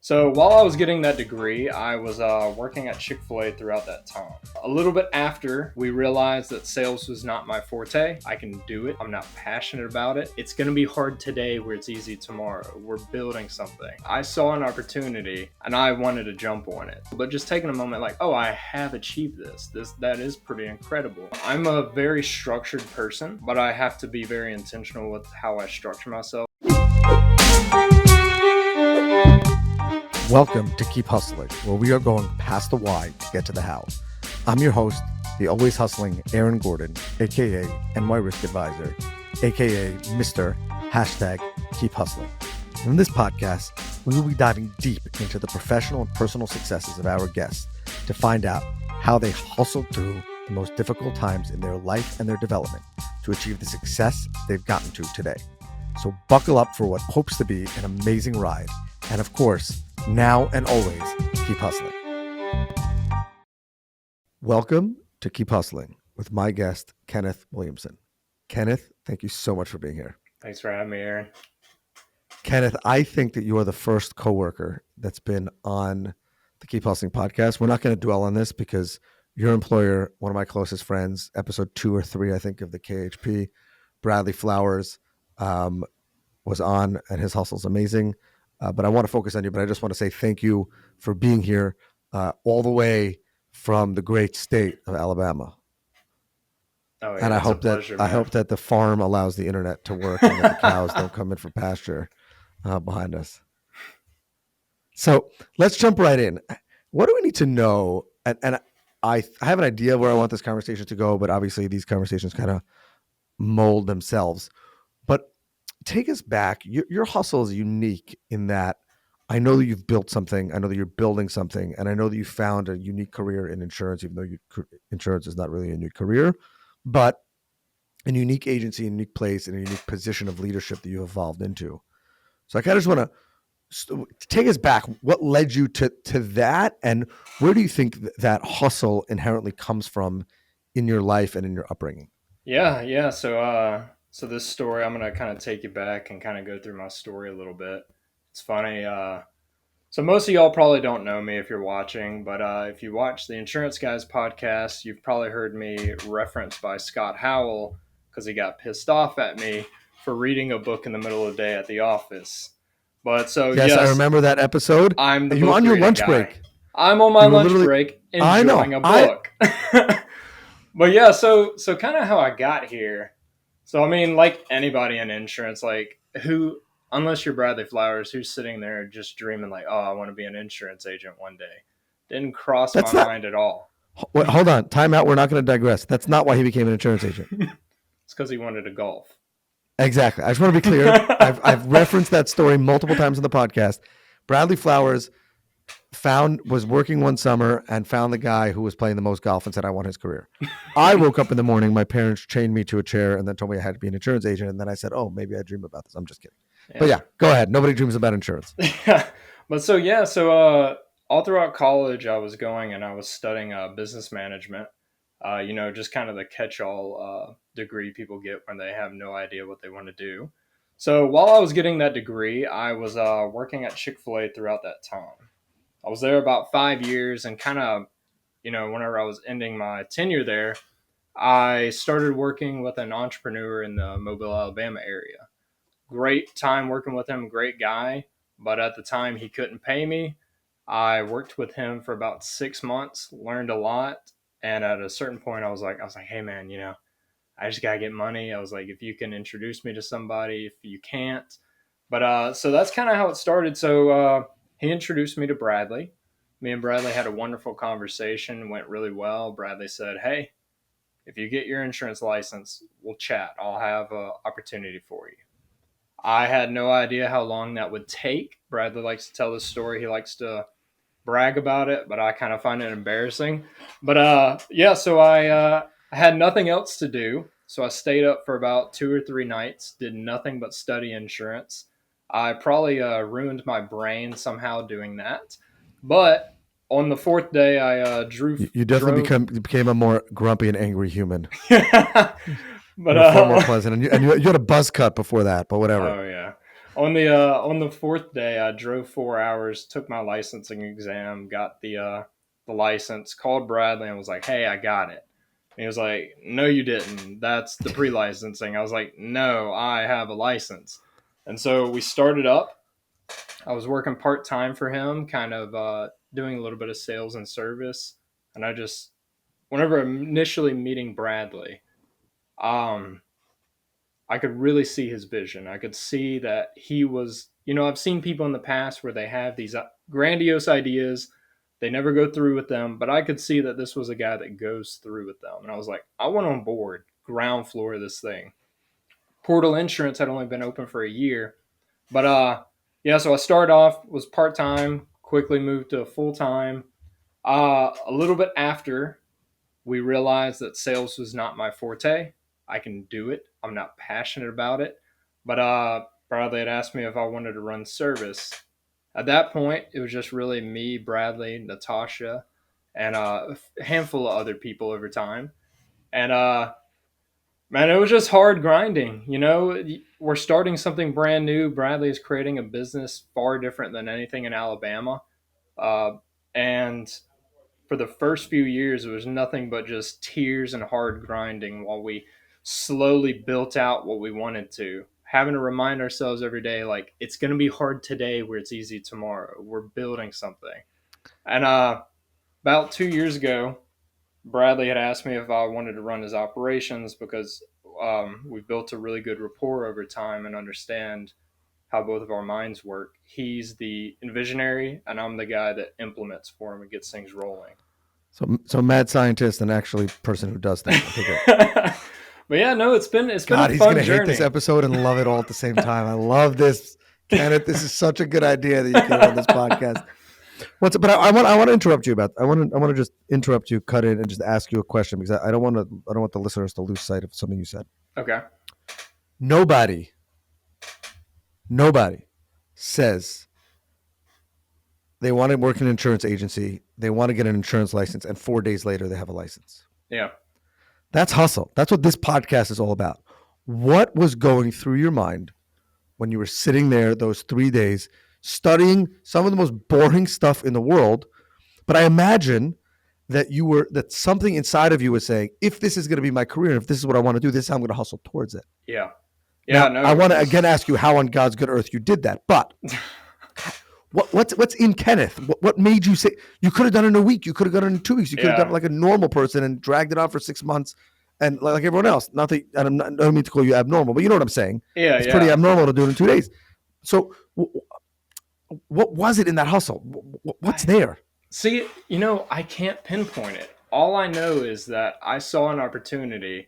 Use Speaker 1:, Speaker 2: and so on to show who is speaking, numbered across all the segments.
Speaker 1: So while I was getting that degree, I was working at Chick-fil-A throughout that time. A little bit after, we realized that sales was not my forte. I can do it. I'm not passionate about it. It's going to be hard today where it's easy tomorrow. We're building something. I saw an opportunity and I wanted to jump on it. But just taking a moment like, oh, I have achieved this. That is pretty incredible. I'm a very structured person, but I have to be very intentional with how I structure myself.
Speaker 2: Welcome to Keep Hustling, where we are going past the why to get to the how. I'm your host, the always hustling Aaron Gordon, aka NY Risk Advisor, aka Mr. Keep Hustling. In this podcast, we will be diving deep into the professional and personal successes of our guests to find out how they hustled through the most difficult times in their life and their development to achieve the success they've gotten to today. So buckle up for what hopes to be an amazing ride. And of course, now and always, keep hustling. Welcome to Keep Hustling with my guest, Kenneth Williamson. Kenneth, thank you so much for being here.
Speaker 1: Thanks for having me, Aaron.
Speaker 2: Kenneth, I think that you are the first coworker that's been on the Keep Hustling podcast. We're not going to dwell on this because your employer, one of my closest friends, episode 2 or 3, I think, of the KHP, Bradley Flowers, was on, and his hustle's amazing. But I want to focus on you, but I just want to say thank you for being here all the way from the great state of Alabama.
Speaker 1: Oh, yeah,
Speaker 2: and I hope that the farm allows the internet to work and that the cows don't come in for pasture behind us. So let's jump right in. What do we need to know? And I have an idea where I want this conversation to go, but obviously these conversations kind of mold themselves. But take us back. Your hustle is unique in that I know that you've built something. I know that you're building something. And I know that you found a unique career in insurance, even though insurance is not really a new career, but a unique agency, a unique place, and a unique position of leadership that you evolved into. So I kind of just want to take us back. What led you to that? And where do you think that hustle inherently comes from in your life and in your upbringing?
Speaker 1: Yeah. So this story, I'm going to kind of take you back and kind of go through my story a little bit. It's funny. So most of y'all probably don't know me if you're watching, but if you watch the Insurance Guys podcast, you've probably heard me referenced by Scott Howell because he got pissed off at me for reading a book in the middle of the day at the office. But so
Speaker 2: yes, I remember that episode.
Speaker 1: I'm the
Speaker 2: you on your lunch break.
Speaker 1: I'm on my lunch break enjoying a book. But yeah, so kind of how I got here. So, I mean, like anybody in insurance, like unless you're Bradley Flowers, who's sitting there just dreaming like, oh, I want to be an insurance agent one day. Didn't cross my mind at all.
Speaker 2: Wait, hold on. Time out. We're not going to digress. That's not why he became an insurance agent.
Speaker 1: It's because he wanted to golf.
Speaker 2: Exactly. I just want to be clear. I've referenced that story multiple times in the podcast. Bradley Flowers was working one summer and found the guy who was playing the most golf and said, I want his career. I woke up in the morning, my parents chained me to a chair and then told me I had to be an insurance agent. And then I said, oh, maybe I dream about this. I'm just kidding. Yeah. But yeah, go ahead. Nobody dreams about insurance.
Speaker 1: But so all throughout college, I was going and I was studying business management, just kind of the catch-all degree people get when they have no idea what they want to do. So while I was getting that degree, I was working at Chick-fil-A throughout that time. I was there about 5 years and kind of, whenever I was ending my tenure there, I started working with an entrepreneur in the Mobile, Alabama area. Great time working with him, great guy, but at the time he couldn't pay me. I worked with him for about 6 months, learned a lot, and at a certain point I was like, hey man, I just gotta get money. I was like, if you can introduce me to somebody, if you can't. But so that's kind of how it started. So he introduced me to Bradley. Me and Bradley had a wonderful conversation, went really well. Bradley said, hey, if you get your insurance license, we'll chat. I'll have an opportunity for you. I had no idea how long that would take. Bradley likes to tell this story. He likes to brag about it, but I kind of find it embarrassing. But so I had nothing else to do. So I stayed up for about 2 or 3 nights, did nothing but study insurance. I probably ruined my brain somehow doing that. But on the 4th day, I
Speaker 2: You definitely became a more grumpy and angry human.
Speaker 1: But
Speaker 2: far more pleasant. And you had a buzz cut before that, but whatever.
Speaker 1: Oh, yeah. On the fourth day, I drove 4 hours, took my licensing exam, got the license, called Bradley, and was like, "Hey, I got it." And he was like, "No, you didn't. That's the pre-licensing." I was like, "No, I have a license." And so we started up. I was working part time for him, kind of doing a little bit of sales and service. And I just, whenever initially meeting Bradley, um, I could really see his vision. I could see that he was, I've seen people in the past where they have these grandiose ideas, they never go through with them, but I could see that this was a guy that goes through with them. And I was like, I want on board, ground floor of this thing. Portal Insurance had only been open for a year, but yeah, so I started off, was part time, quickly moved to full time. A little bit after we realized that sales was not my forte. I can do it. I'm not passionate about it. But Bradley had asked me if I wanted to run service. At that point, it was just really me, Bradley, Natasha, and a handful of other people over time. And man, it was just hard grinding. We're starting something brand new. Bradley is creating a business far different than anything in Alabama. Uh, and for the first few years, it was nothing but just tears and hard grinding while we slowly built out what we wanted to. Having to remind ourselves every day, like, it's going to be hard today where it's easy tomorrow. We're building something. And about 2 years ago, Bradley had asked me if I wanted to run his operations because we built a really good rapport over time and understand how both of our minds work. He's the visionary, and I'm the guy that implements for him and gets things rolling.
Speaker 2: So mad scientist and actually person who does things. Okay, good.
Speaker 1: But yeah, no, it's been a
Speaker 2: God, he's
Speaker 1: fun
Speaker 2: gonna hate this
Speaker 1: journey.
Speaker 2: episode and love it all at the same time. I love this, Kenneth. This is such a good idea that you came on this podcast. But I want to interrupt you about. I want to just interrupt you, cut in, and just ask you a question because I don't want the listeners to lose sight of something you said.
Speaker 1: Okay.
Speaker 2: Nobody, nobody says they want to work in an insurance agency, they want to get an insurance license, and 4 days later they have a license.
Speaker 1: Yeah.
Speaker 2: That's hustle. That's what this podcast is all about. What was going through your mind when you were sitting there those 3 days studying some of the most boring stuff in the world? But I imagine that something inside of you was saying, if this is going to be my career, if this is what I want to do, this is how I'm going to hustle towards it.
Speaker 1: Yeah. Yeah.
Speaker 2: Now, I
Speaker 1: No.
Speaker 2: want to again ask you how on God's good earth you did that. But what's in Kenneth? What made you say you could have done it in a week? You could have done it in 2 weeks. You could have done it
Speaker 1: Yeah.
Speaker 2: like a normal person and dragged it on for 6 months, and like everyone else. Not that I don't mean to call you abnormal, but you know what I'm saying.
Speaker 1: Yeah.
Speaker 2: It's pretty
Speaker 1: Yeah.
Speaker 2: abnormal to do it in 2 days. So, what was it in that hustle? What's
Speaker 1: I
Speaker 2: there?
Speaker 1: see. I can't pinpoint it. All I know is that I saw an opportunity,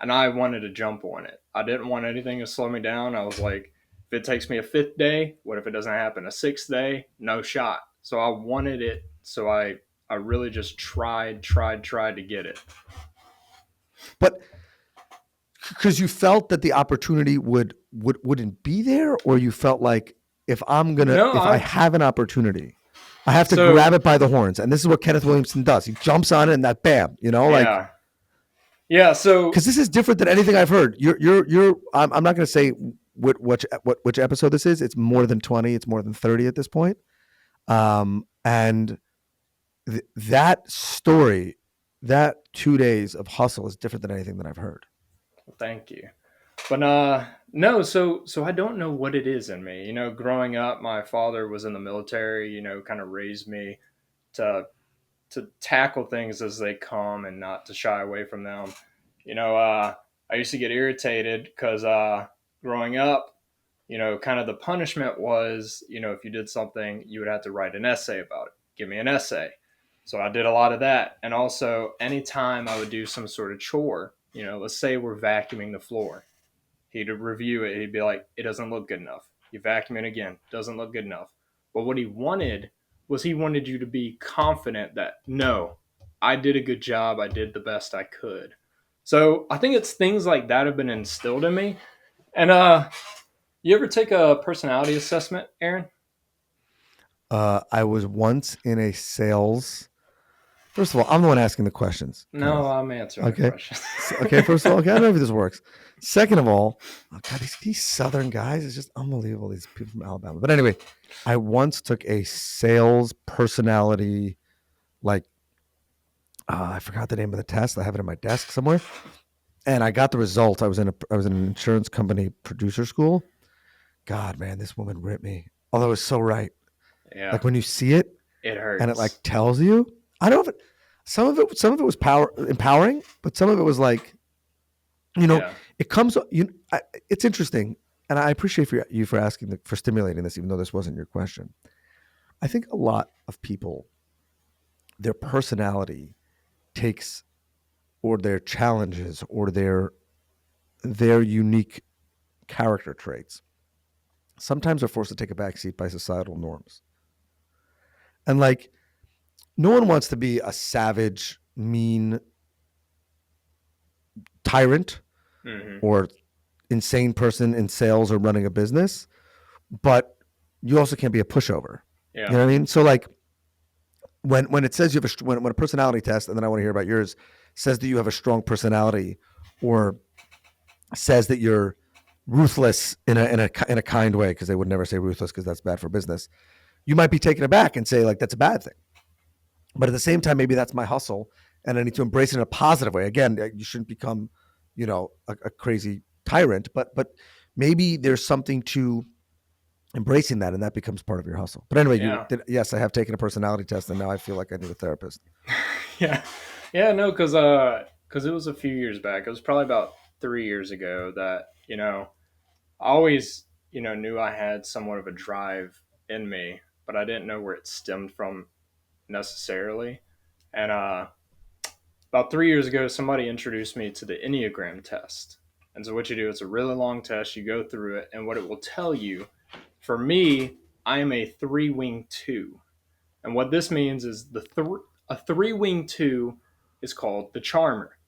Speaker 1: and I wanted to jump on it. I didn't want anything to slow me down. I was like, if it takes me a fifth day, what if it doesn't happen a sixth day? No shot. So I wanted it. So I really just tried to get it.
Speaker 2: But because you felt that the opportunity wouldn't be there, or you felt like
Speaker 1: No,
Speaker 2: if I
Speaker 1: I
Speaker 2: have an opportunity, I have to grab
Speaker 1: so
Speaker 2: it by the horns, and this is what Kenneth Williamson does. He jumps on it, and that bam, like
Speaker 1: yeah. Yeah,
Speaker 2: because
Speaker 1: so
Speaker 2: this is different than anything I've heard. You're. I'm not going to say which episode this is. It's more than 20. It's more than 30 at this point. And that story, that 2 days of hustle is different than anything that I've heard.
Speaker 1: thank you. But no, so I don't know what it is in me. Growing up, my father was in the military, kind of raised me to tackle things as they come and not to shy away from them. I used to get irritated because growing up, kind of the punishment was, if you did something, you would have to write an essay about it. Give me an essay. So I did a lot of that. And also, anytime I would do some sort of chore, let's say we're vacuuming the floor, he'd review it. He'd be like, it doesn't look good enough. You vacuum it again. Doesn't look good enough. But what he wanted was he wanted you to be confident that, no, I did a good job. I did the best I could. So I think it's things like that have been instilled in me. And you ever take a personality assessment, Aaron?
Speaker 2: I was once in a sales First of all, I'm the one asking the questions,
Speaker 1: No,
Speaker 2: Kenneth.
Speaker 1: I'm answering the
Speaker 2: Okay.
Speaker 1: question.
Speaker 2: Okay. First of all, okay, I don't know if this works. Second of all, oh God, these Southern guys is just unbelievable. These people from Alabama. But anyway, I once took a sales personality, like, I forgot the name of the test. I have it in my desk somewhere. And I got the result. I was in an insurance company producer school. God, man, this woman ripped me. Although it was so right.
Speaker 1: Yeah,
Speaker 2: Like when you see it
Speaker 1: it
Speaker 2: and it like
Speaker 1: hurts.
Speaker 2: tells you, I don't know if it, some of it was empowering, but some of it was like, you know,
Speaker 1: Yeah.
Speaker 2: it comes, it's interesting. And I appreciate you for asking, for stimulating this, even though this wasn't your question. I think a lot of people, their personality takes, or their challenges, or their unique character traits sometimes are forced to take a backseat by societal norms. And like, no one wants to be a savage, mean tyrant
Speaker 1: Hmm.
Speaker 2: or insane person in sales or running a business, but you also can't be a pushover. You
Speaker 1: Yeah.
Speaker 2: know what I mean? So like, when it says you have when a personality test, and then I want to hear about yours, says that you have a strong personality, or says that you're ruthless in a kind way, because they would never say ruthless because that's bad for business. You might be taken aback and say like that's a bad thing. But at the same time, maybe that's my hustle, and I need to embrace it in a positive way. Again, you shouldn't become, a crazy tyrant, but maybe there's something to embracing that, and that becomes part of your hustle. But anyway,
Speaker 1: Yeah.
Speaker 2: yes, I have taken a personality test, and now I feel like I need a therapist.
Speaker 1: Yeah. Yeah. No, because it was a few years back. It was probably about 3 years ago that I always knew I had somewhat of a drive in me, but I didn't know where it stemmed from necessarily. And about 3 years ago, somebody introduced me to the Enneagram test. And so what you do, it's a really long test. You go through it, and what it will tell you, for me, I am a three-wing two. And what this means is a three-wing two is called the charmer.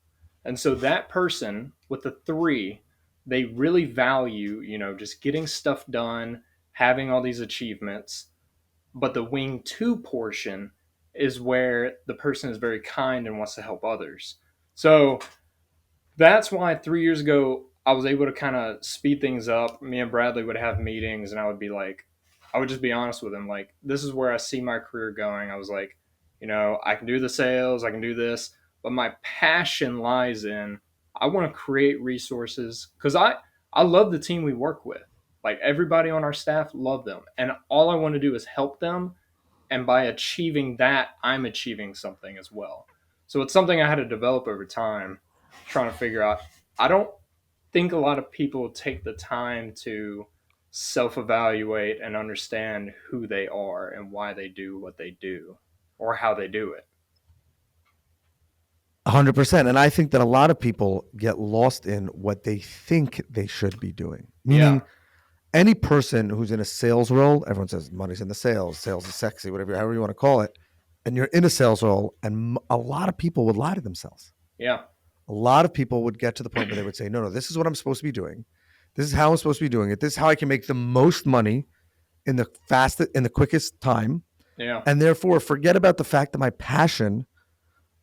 Speaker 1: And so that person with the three, they really value, just getting stuff done, having all these achievements. But the wing two portion is where the person is very kind and wants to help others. So that's why 3 years ago I was able to kind of speed things up. Me and Bradley would have meetings, and I would just be honest with him, like, this is where I see my career going. I was like, I can do the sales, I can do this, but my passion lies in I want to create resources because I love the team we work with. Like everybody on our staff love them, and all I want to do is help them, and by achieving that, I'm achieving something as well. So it's something I had to develop over time, trying to figure out. I don't think a lot of people take the time to self evaluate and understand who they are and why they do what they do or how they do it.
Speaker 2: 100%. And I think that a lot of people get lost in what they think they should be doing.
Speaker 1: Yeah.
Speaker 2: Meaning, any person who's in a sales role, everyone says money's in the sales, sales is sexy, whatever, however you want to call it. And you're in a sales role, and a lot of people would lie to themselves.
Speaker 1: Yeah.
Speaker 2: A lot of people would get to the point where they would say, no, this is what I'm supposed to be doing. This is how I'm supposed to be doing it. This is how I can make the most money in the quickest time.
Speaker 1: Yeah.
Speaker 2: And therefore forget about the fact that my passion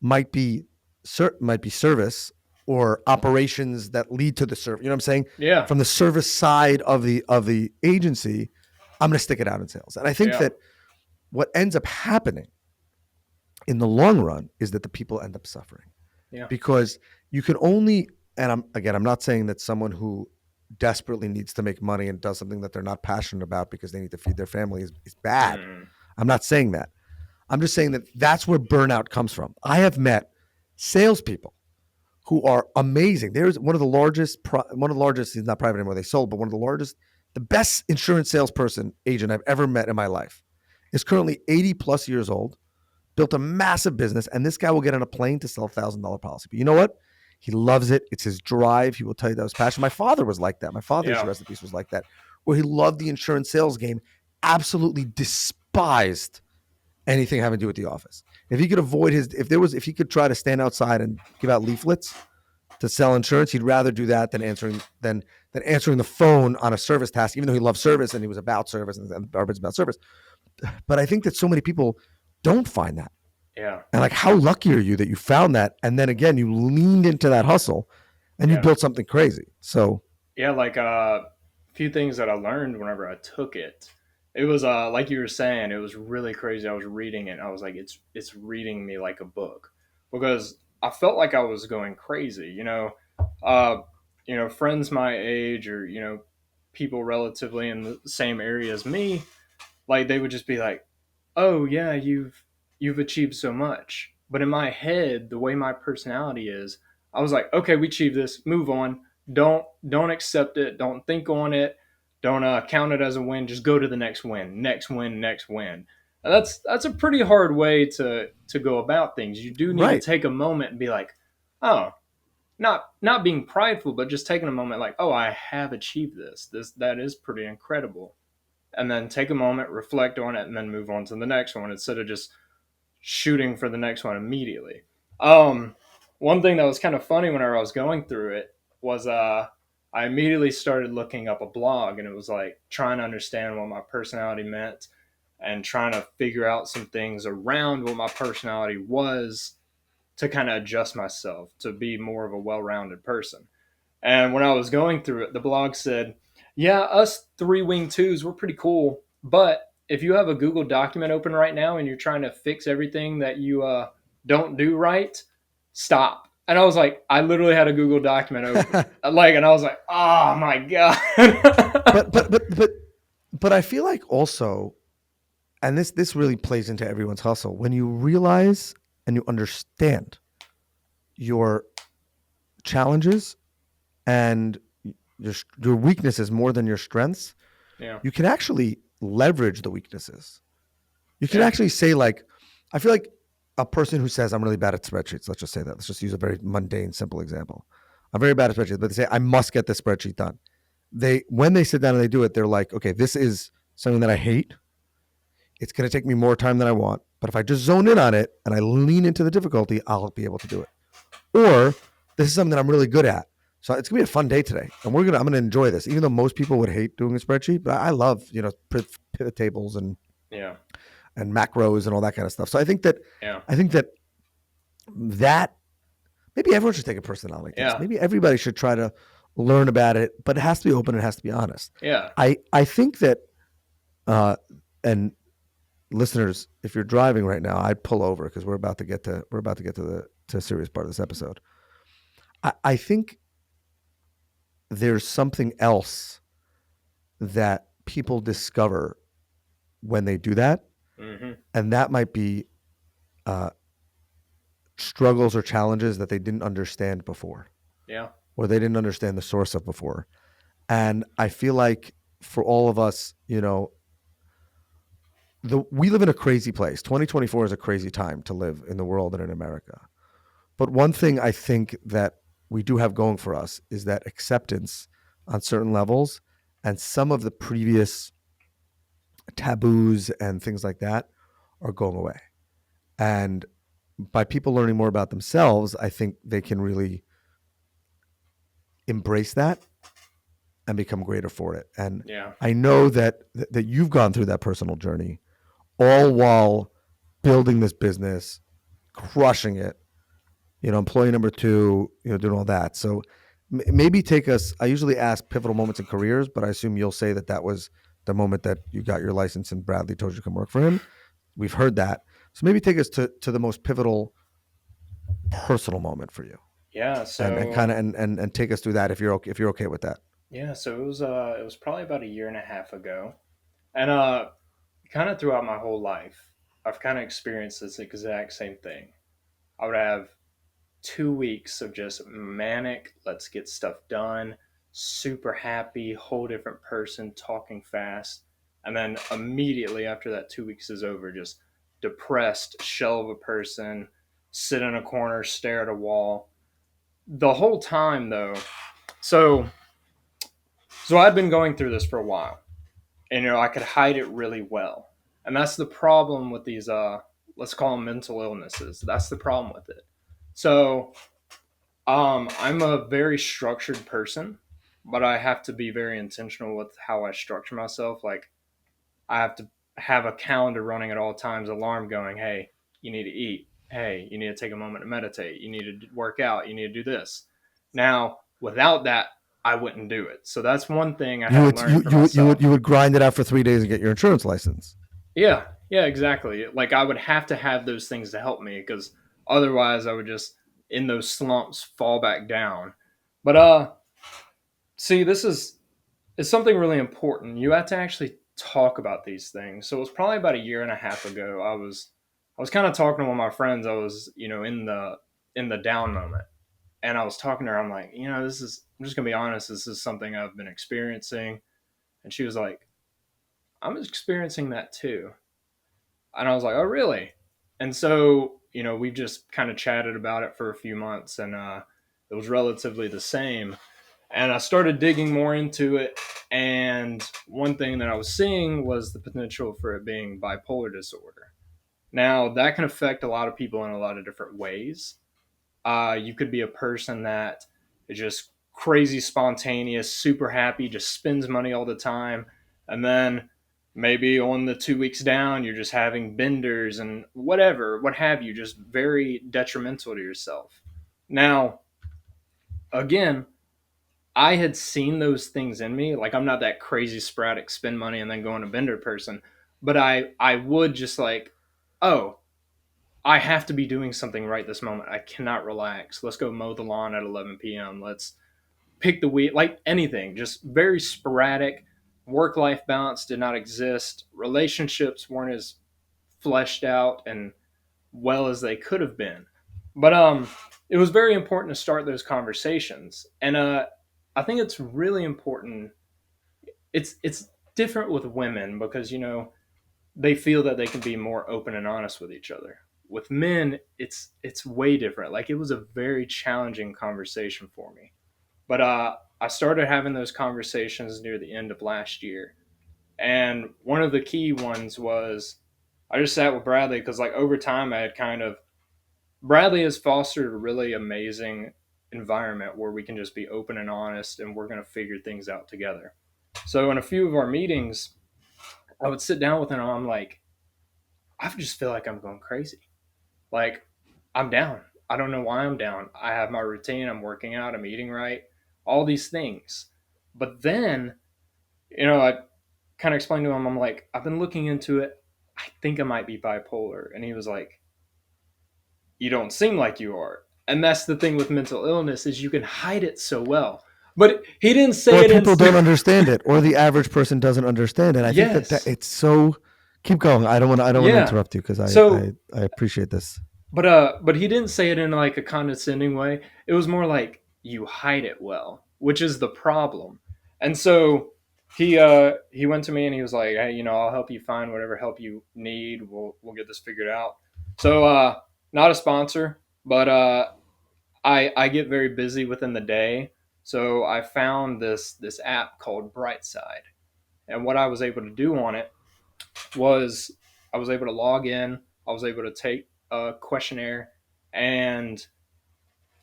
Speaker 2: might be service or operations that lead to the service. You know what I'm saying?
Speaker 1: Yeah.
Speaker 2: From the service side of the agency, I'm going to stick it out in sales. And I think
Speaker 1: Yeah.
Speaker 2: that what ends up happening in the long run is that the people end up suffering,
Speaker 1: Yeah.
Speaker 2: because you can only, and I'm not saying that someone who desperately needs to make money and does something that they're not passionate about because they need to feed their family is bad.
Speaker 1: Mm.
Speaker 2: I'm not saying that. I'm just saying that that's where burnout comes from. I have met salespeople who are amazing. There's one of the largest, he's not private anymore, they sold, but one of the largest, the best insurance salesperson agent I've ever met in my life is currently 80 plus years old, built a massive business, and this guy will get on a plane to sell $1,000 policy. But you know what? He loves it. It's his drive. He will tell you that was passion. My father was like that. My father,
Speaker 1: Yeah.
Speaker 2: rest in peace, was like that, where he loved the insurance sales game, absolutely despised anything having to do with the office. If he could avoid if he could try to stand outside and give out leaflets to sell insurance, he'd rather do that than answering the phone on a service task, even though he loved service and he was about service and Barbara's about service. But I think that so many people don't find that.
Speaker 1: Yeah.
Speaker 2: And like, how lucky are you that you found that? And then again, you leaned into that hustle and you
Speaker 1: Yeah.
Speaker 2: built something crazy. So,
Speaker 1: Yeah, like a few things that I learned whenever I took it. It was like you were saying, it was really crazy. I was reading it and I was like, it's reading me like a book. Because I felt like I was going crazy, uh, friends my age or, people relatively in the same area as me, like they would just be like, "Oh yeah, you've achieved so much." But in my head, the way my personality is, I was like, "Okay, we achieved this. Move on. Don't accept it. Don't think on it. Don't count it as a win. Just go to the next win, next win, next win." And that's a pretty hard way to go about things. You do need to
Speaker 2: right,
Speaker 1: take a moment and be like, "Oh, not being prideful, but just taking a moment like, "Oh, I have achieved this. That is pretty incredible." And then take a moment, reflect on it, and then move on to the next one instead of just shooting for the next one immediately. Um, One thing that was kind of funny whenever I was going through it was I immediately started looking up a blog, and it was like trying to understand what my personality meant and trying to figure out some things around what my personality was to kind of adjust myself to be more of a well-rounded person. And when I was going through it, the blog said, "Yeah, us three wing twos, we're pretty cool. But if you have a Google document open right now and you're trying to fix everything that you don't do right, stop." And I was like, I literally had a Google document open,
Speaker 2: but
Speaker 1: and I was like, oh my god.
Speaker 2: but but but but I feel like also, and this really plays into everyone's hustle when you realize and you understand your challenges and your weaknesses more than your strengths,
Speaker 1: Yeah,
Speaker 2: you can actually leverage the weaknesses. You can
Speaker 1: yeah,
Speaker 2: actually say like, I feel like a person who says I'm really bad at spreadsheets. Let's just say that. Let's just use a very mundane, simple example. I'm very bad at spreadsheets, but they say I must get this spreadsheet done. They when they sit down and they do it, they're like, okay, this is something that I hate. It's going to take me more time than I want, but if I just zone in on it and I lean into the difficulty, I'll be able to do it. Or this is something that I'm really good at. So it's gonna be a fun day today, and I'm gonna enjoy this. Even though most people would hate doing a spreadsheet, but I love pivot tables
Speaker 1: yeah,
Speaker 2: and macros and all that kind of stuff. So
Speaker 1: yeah,
Speaker 2: I think that that maybe everyone should take a personality test.
Speaker 1: yeah,
Speaker 2: Maybe everybody should try to learn about it, but it has to be open. It has to be honest.
Speaker 1: yeah,
Speaker 2: I think that uh, and listeners, if you're driving right now, I'd pull over because we're about to get to a serious part of this episode. I think there's something else that people discover when they do that,
Speaker 1: hmm,
Speaker 2: and that might be uh, struggles or challenges that they didn't understand before,
Speaker 1: yeah,
Speaker 2: or they didn't understand the source of before. And I feel like for all of us, we live in a crazy place. 2024 is a crazy time to live in the world and in America. But one thing I think that we do have going for us is that acceptance on certain levels, and some of the previous taboos and things like that are going away. And by people learning more about themselves, I think they can really embrace that and become greater for it. And
Speaker 1: yeah,
Speaker 2: I know that you've gone through that personal journey, all while building this business, crushing it. Employee number two, doing all that. So maybe take us. I usually ask pivotal moments in careers, but I assume you'll say that was the moment that you got your license and Bradley told you to come work for him. We've heard that. So maybe take us to the most pivotal personal moment for you,
Speaker 1: yeah.
Speaker 2: and
Speaker 1: So
Speaker 2: kind of and take us through that if you're okay with that.
Speaker 1: yeah, so it was probably about a year and a half ago, and kind of throughout my whole life, I've kind of experienced this exact same thing. I would have 2 weeks of just manic, let's get stuff done, super happy, whole different person, talking fast. And then immediately after that 2 weeks is over, just depressed, shell of a person, sit in a corner, stare at a wall. The whole time, though, so so I'd been going through this for a while, and I could hide it really well, and that's the problem with these let's call them mental illnesses. That's the problem with it. So I'm a very structured person, but I have to be very intentional with how I structure myself. Like I have to have a calendar running at all times, alarm going, hey, you need to eat. Hey, you need to take a moment to meditate. You need to work out. You need to do this. Now, without that, I wouldn't do it. So that's one thing I
Speaker 2: You
Speaker 1: had to
Speaker 2: would
Speaker 1: learn for myself.
Speaker 2: you would grind it out for 3 days and get your insurance license.
Speaker 1: Yeah, yeah, exactly. Like I would have to have those things to help me because otherwise I would just in those slumps fall back down. But see, this is something really important. You have to actually talk about these things. So it was probably about a year and a half ago. I was kind of talking to one of my friends. I was, in the down moment. And I was talking to her, I'm like, I'm just gonna be honest, this is something I've been experiencing. And she was like, I'm experiencing that too. And I was like, oh, really? And so, we've just kind of chatted about it for a few months, and it was relatively the same. And I started digging more into it. And one thing that I was seeing was the potential for it being bipolar disorder. Now, that can affect a lot of people in a lot of different ways. You could be a person that is just crazy spontaneous, super happy, just spends money all the time. And then maybe on the 2 weeks down, you're just having benders and whatever, what have you, just very detrimental to yourself. Now, again, I had seen those things in me. Like I'm not that crazy sporadic spend money and then go on a bender person, but I would just like, oh, I have to be doing something right this moment. I cannot relax. Let's go mow the lawn at 11 p.m. Let's pick the weed, like anything, just very sporadic. Work life balance did not exist. Relationships weren't as fleshed out and well as they could have been. But it was very important to start those conversations. And I think it's really important. It's different with women because they feel that they can be more open and honest with each other. With men, it's way different. Like it was a very challenging conversation for me. But I started having those conversations near the end of last year. And one of the key ones was I just sat with Bradley because like over time I had kind of Bradley has fostered a really amazing environment where we can just be open and honest and we're going to figure things out together. So in a few of our meetings, I would sit down with him and I'm like, I just feel like I'm going crazy. Like, I'm down. I don't know why I'm down. I have my routine. I'm working out. I'm eating right. All these things. But then, I kind of explained to him, I'm like, I've been looking into it. I think I might be bipolar. And he was like, you don't seem like you are. And that's the thing with mental illness is you can hide it so well. But he didn't say
Speaker 2: Or
Speaker 1: it in.
Speaker 2: people don't understand it, or the average person doesn't understand it. I think that
Speaker 1: Yes.
Speaker 2: it's so. Keep going. I don't want to
Speaker 1: Yeah.
Speaker 2: interrupt you because
Speaker 1: So
Speaker 2: I appreciate this.
Speaker 1: but he didn't say it in like a condescending way. It was more like you hide it well, which is the problem. And so he went to me and he was like, hey, I'll help you find whatever help you need. We'll get this figured out. So not a sponsor, but I get very busy within the day. So I found this app called Brightside. And what I was able to do on it was I was able to log in. I was able to take a questionnaire, and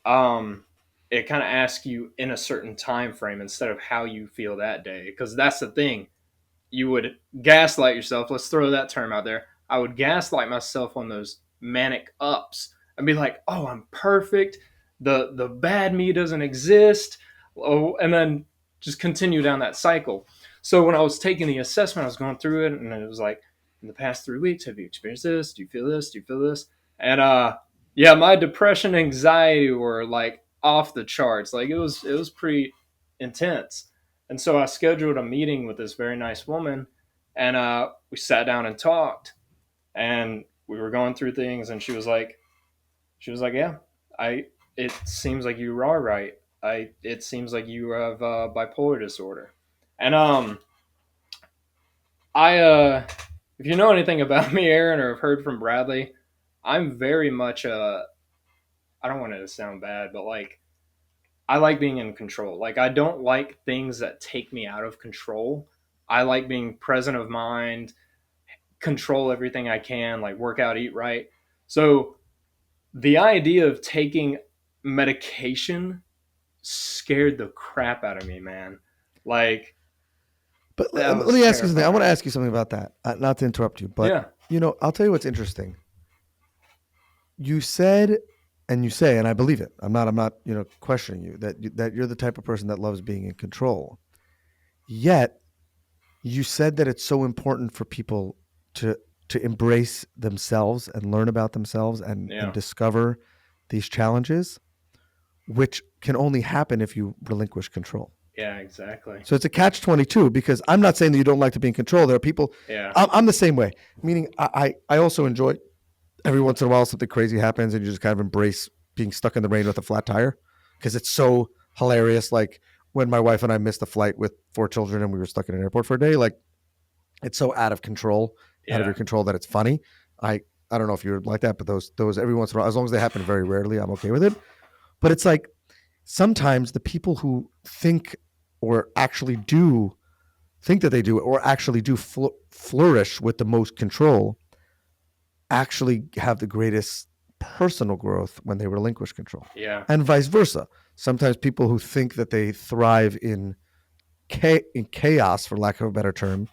Speaker 1: um, it kind of asks you in a certain time frame instead of how you feel that day. Because that's the thing, you would gaslight yourself. Let's throw that term out there. I would gaslight myself on those manic ups and be like, "Oh, I'm perfect. The bad me doesn't exist." Oh, and then just continue down that cycle. So when I was taking the assessment, I was going through it, and it was like, "In the past 3 weeks, have you experienced this? Do you feel this? Do you feel this?" And yeah, my depression, anxiety were like off the charts. Like it was pretty intense. And so I scheduled a meeting with this very nice woman, and we sat down and talked, and we were going through things, and she was like, yeah, I. It seems like you are right. It seems like you have bipolar disorder, and if you know anything about me, Aaron, or have heard from Bradley, I'm very much I don't want it to sound bad, but like I like being in control. Like I don't like things that take me out of control. I like being present of mind, control everything I can, like work out, eat right. So the idea of taking medication scared the crap out of me, man. Like
Speaker 2: But
Speaker 1: that
Speaker 2: let
Speaker 1: was
Speaker 2: me ask you something. I want to
Speaker 1: terrifying.
Speaker 2: ask you something about that. Not to interrupt you, but
Speaker 1: Yeah.
Speaker 2: I'll tell you what's interesting. you said, and you say, and I believe it. I'm not, questioning you that you're the type of person that loves being in control. Yet you said that it's so important for people to to embrace themselves and learn about themselves and
Speaker 1: Yeah.
Speaker 2: discover these challenges, which can only happen if you relinquish control.
Speaker 1: Yeah, exactly.
Speaker 2: So it's a catch 22 because I'm not saying that you don't like to be in control. There are people,
Speaker 1: Yeah.
Speaker 2: I'm the same way, meaning I also enjoy every once in a while something crazy happens and you just kind of embrace being stuck in the rain with a flat tire because it's so hilarious. Like when my wife and I missed a flight with 4 children and we were stuck in an airport for a day, like it's so out of
Speaker 1: Yeah.
Speaker 2: your control that it's funny. I I don't know if you're like that, but those every once in a while, as long as they happen very rarely, I'm okay with it. But it's like sometimes the people who think or actually do think that they do or actually do flourish with the most control actually have the greatest personal growth when they relinquish control,
Speaker 1: Yeah.
Speaker 2: and vice versa. Sometimes people who think that they thrive in chaos, for lack of a better term,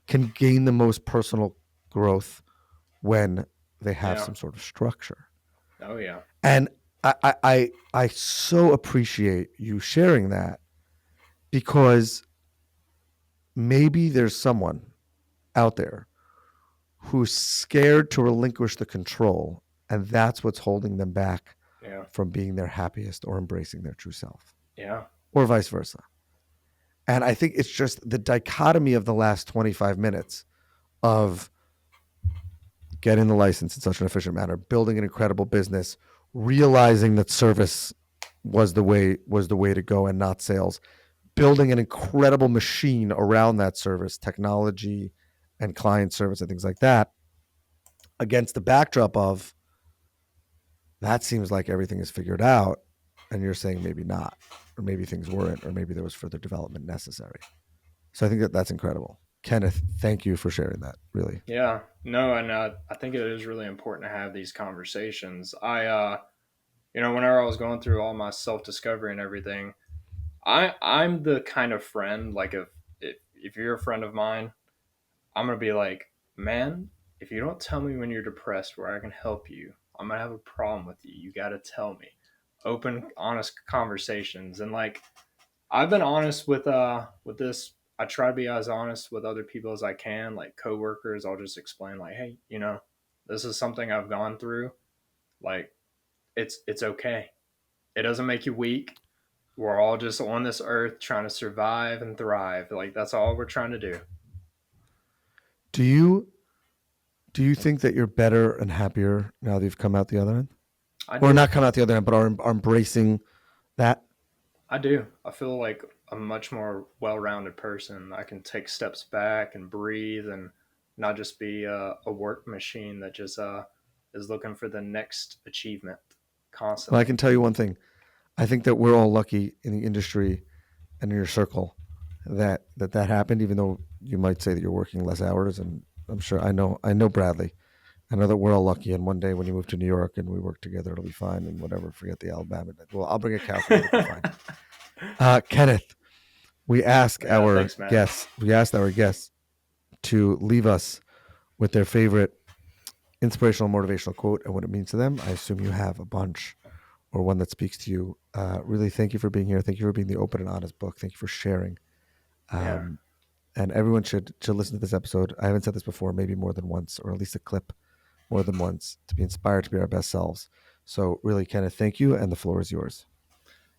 Speaker 2: can gain the most personal growth when they have
Speaker 1: Yeah.
Speaker 2: some sort of structure.
Speaker 1: Oh yeah.
Speaker 2: And I so appreciate you sharing that because maybe there's someone out there who's scared to relinquish the control, and that's what's holding them back
Speaker 1: Yeah.
Speaker 2: from being their happiest or embracing their true self,
Speaker 1: Yeah.
Speaker 2: or vice versa. And I think it's just the dichotomy of the last 25 minutes of getting the license in such an efficient manner, building an incredible business, realizing that service was the way to go and not sales, building an incredible machine around that service, technology and client service and things like that, against the backdrop of that seems like everything is figured out, and you're saying maybe not, or maybe things weren't, or maybe there was further development necessary. So I think that that's incredible. Kenneth, thank you for sharing that. Really.
Speaker 1: Yeah. No, and I think it is really important to have these conversations. Whenever I was going through all my self discovery and everything, I'm the kind of friend like if you're a friend of mine, I'm gonna be like, man, if you don't tell me when you're depressed where I can help you, I'm gonna have a problem with you. You gotta tell me. Open, honest conversations, and like I've been honest with this. I try to be as honest with other people as I can, like coworkers. I'll just explain like, hey, this is something I've gone through. Like it's okay. It doesn't make you weak. We're all just on this earth trying to survive and thrive. Like that's all we're trying to do.
Speaker 2: Do you do you think that you're better and happier now that you've come out the other end,
Speaker 1: I
Speaker 2: or
Speaker 1: do.
Speaker 2: not come out the other end, but are embracing that?
Speaker 1: I do. I feel like a much more well-rounded person. I can take steps back and breathe and not just be a work machine that just is looking for the next achievement
Speaker 2: Well, I
Speaker 1: constantly.
Speaker 2: can tell you one thing. I think that we're all lucky in the industry and in your circle that happened. Even though you might say that you're working less hours, and I'm sure I know Bradley. I know that we're all lucky, and one day when you move to New York and we work together, it'll be fine. And whatever, forget the Alabama. Well, I'll bring a cow for you. It'll be fine. Kenneth, we ask
Speaker 1: Yeah,
Speaker 2: our
Speaker 1: thanks, man.
Speaker 2: guests. We asked our guests to leave us with their favorite inspirational, motivational quote and what it means to them. I assume you have a bunch or one that speaks to you. Really, thank you for being here. Thank you for being the open and honest book. Thank you for sharing.
Speaker 1: Yeah,
Speaker 2: Um, and everyone should listen to this episode. I haven't said this before, maybe more than once, or at least a clip more than once, to be inspired to be our best selves. So, really, Kenneth, thank you, and the floor is yours.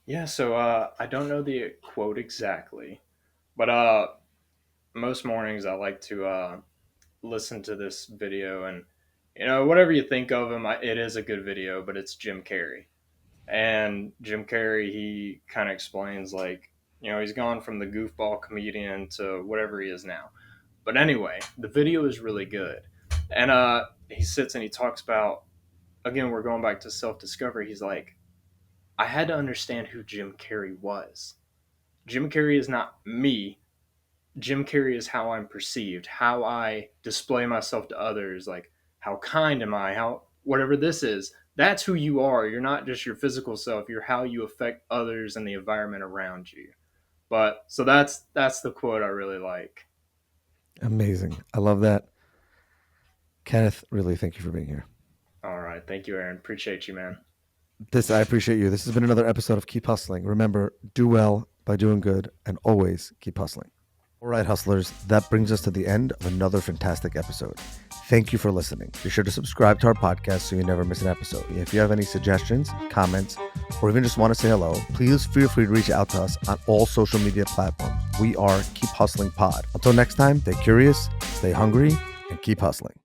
Speaker 1: yeah. So I don't know the quote exactly, but most mornings I like to listen to this video, and whatever you think of him, it is a good video, but it's Jim Carrey. And Jim Carrey, he kind of explains like, he's gone from the goofball comedian to whatever he is now. But anyway, the video is really good. And he sits and he talks about, again, we're going back to self discovery. He's like, I had to understand who Jim Carrey was. Jim Carrey is not me. Jim Carrey is how I'm perceived, how I display myself to others, like how kind am I, how whatever this is. That's who you are. You're not just your physical self. You're how you affect others and the environment around you. But so that's the quote I really like.
Speaker 2: Amazing. I love that. Kenneth, really, thank you for being here.
Speaker 1: All right. right. Thank you, Aaron. Appreciate you, man.
Speaker 2: I appreciate you. This has been another episode of Keep Hustling. Remember, do well by doing good and always keep hustling. All right, hustlers, that brings us to the end of another fantastic episode. Thank you for listening. Be sure to subscribe to our podcast so you never miss an episode. If you have any suggestions, comments, or even just want to say hello, please feel free to reach out to us on all social media platforms. We are Keep Hustling Pod. Until next time, stay curious, stay hungry, and keep hustling.